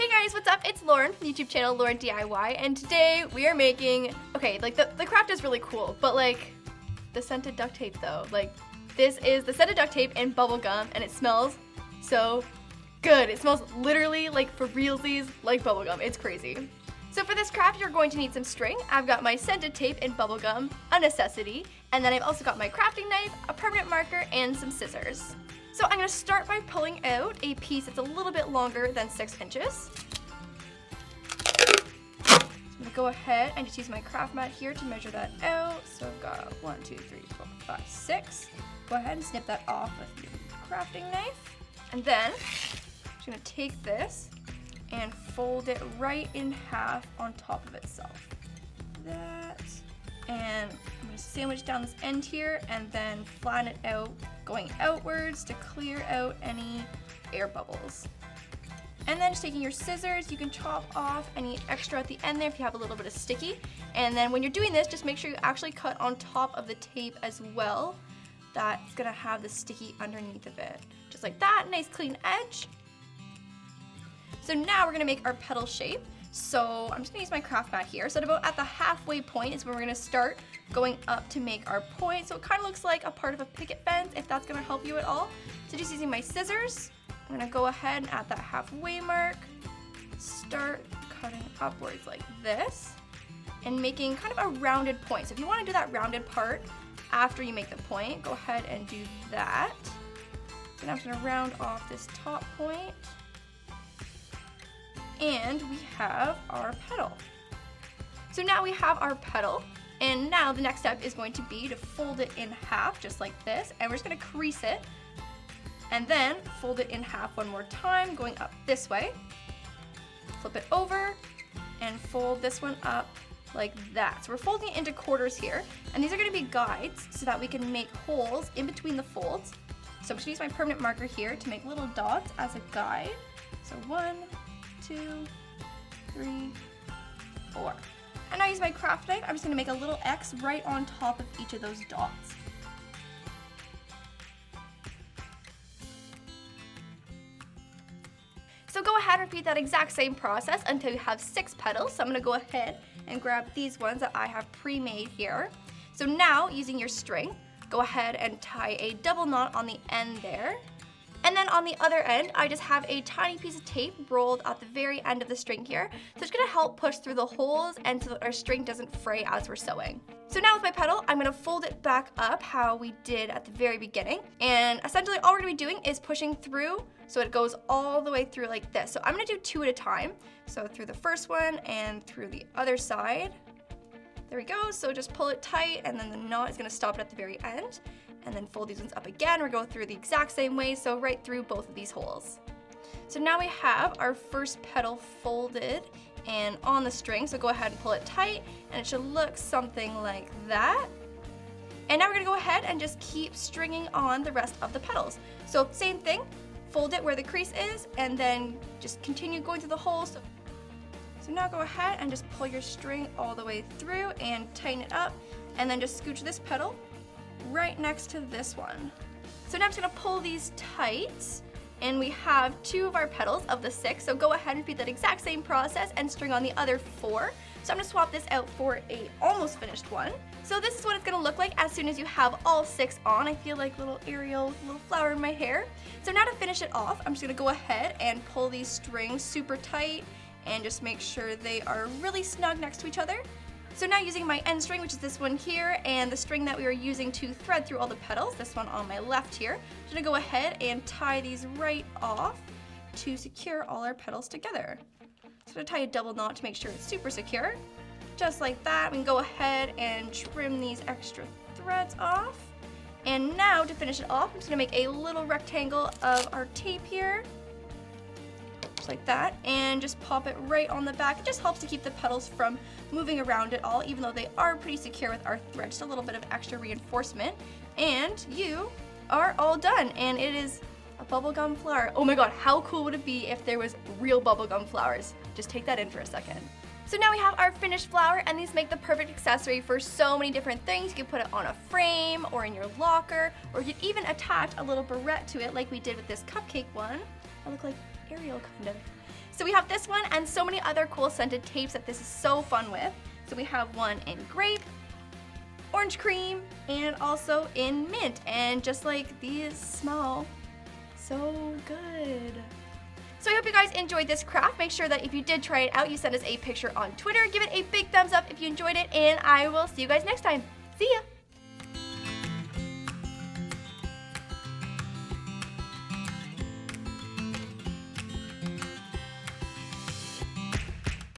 Hey guys, what's up? It's Lauren from the YouTube channel LaurDIY, and today we are making, okay, like the craft is really cool, but like the scented duct tape though, like this is the scented duct tape and bubble gum, and it smells so good. It smells literally like for realsies like bubble gum. It's crazy. So for this craft, you're going to need some string. I've got my scented tape and bubble gum, a necessity, and then I've also got my crafting knife, a permanent marker, and some scissors. So I'm going to start by pulling out a piece that's a little bit longer than 6 inches. So I'm going to go ahead and just use my craft mat here to measure that out. So I've got 1, 2, 3, 4, 5, 6. Go ahead and snip that off with your crafting knife. And then I'm just going to take this and fold it right in half on top of itself. That. And I'm going to sandwich down this end here and then flatten it out, going outwards to clear out any air bubbles. And then just taking your scissors, you can chop off any extra at the end there if you have a little bit of sticky. And then when you're doing this, just make sure you actually cut on top of the tape as well. That's going to have the sticky underneath of it. Just like that, nice clean edge. So now we're going to make our petal shape. So I'm just going to use my craft mat here. So at about at the halfway point is where we're going to start going up to make our point. So it kind of looks like a part of a picket fence, if that's going to help you at all. So just using my scissors, I'm going to go ahead and at that halfway mark, start cutting upwards like this and making kind of a rounded point. So if you want to do that rounded part after you make the point, go ahead and do that. So now I'm just going to round off this top point. And we have our petal. So now we have our petal, and now the next step is going to be to fold it in half, just like this, and we're just gonna crease it, and then fold it in half one more time, going up this way. Flip it over, and fold this one up like that. So we're folding it into quarters here, and these are gonna be guides so that we can make holes in between the folds. So I'm just gonna use my permanent marker here to make little dots as a guide. So 1, 2, 3, 4. And now I use my craft knife. I'm just going to make a little X right on top of each of those dots. So go ahead and repeat that exact same process until you have 6 petals. So I'm going to go ahead and grab these ones that I have pre-made here. So now, using your string, go ahead and tie a double knot on the end there. And then on the other end, I just have a tiny piece of tape rolled at the very end of the string here. So it's gonna help push through the holes and so that our string doesn't fray as we're sewing. So now with my petal, I'm gonna fold it back up how we did at the very beginning. And essentially all we're gonna be doing is pushing through so it goes all the way through like this. So I'm gonna do 2 at a time. So through the first one and through the other side. There we go, so just pull it tight and then the knot is gonna stop it at the very end. And then fold these ones up again. We're going through the exact same way, so right through both of these holes. So now we have our first petal folded and on the string, so go ahead and pull it tight, and it should look something like that. And now we're gonna go ahead and just keep stringing on the rest of the petals. So same thing, fold it where the crease is, and then just continue going through the holes. So now go ahead and just pull your string all the way through and tighten it up, and then just scooch this petal right next to this one. So now I'm just gonna pull these tight, and we have 2 of our petals of the 6, so go ahead and repeat that exact same process and string on the other 4. So I'm gonna swap this out for a almost finished one. So this is what it's gonna look like as soon as you have all 6 on. I feel like little Ariel, little flower in my hair. So now to finish it off, I'm just gonna go ahead and pull these strings super tight and just make sure they are really snug next to each other. So now using my end string, which is this one here, and the string that we were using to thread through all the petals, this one on my left here, I'm gonna go ahead and tie these right off to secure all our petals together. So I'm gonna tie a double knot to make sure it's super secure. Just like that, we can go ahead and trim these extra threads off. And now to finish it off, I'm just gonna make a little rectangle of our tape here. Just like that, and just pop it right on the back. It just helps to keep the petals from moving around at all, even though they are pretty secure with our thread. Just a little bit of extra reinforcement, and you are all done. And it is a bubblegum flower. Oh my god, how cool would it be if there was real bubblegum flowers? Just take that in for a second. So now we have our finished flower, and these make the perfect accessory for so many different things. You can put it on a frame or in your locker, or you can even attach a little barrette to it like we did with this cupcake one. I look like Ariel kind of. So we have this one and so many other cool scented tapes that this is so fun with. So we have one in grape, orange cream, and also in mint. And just like these smell so good. So I hope you guys enjoyed this craft. Make sure that if you did try it out, you send us a picture on Twitter. Give it a big thumbs up if you enjoyed it, and I will see you guys next time. See ya!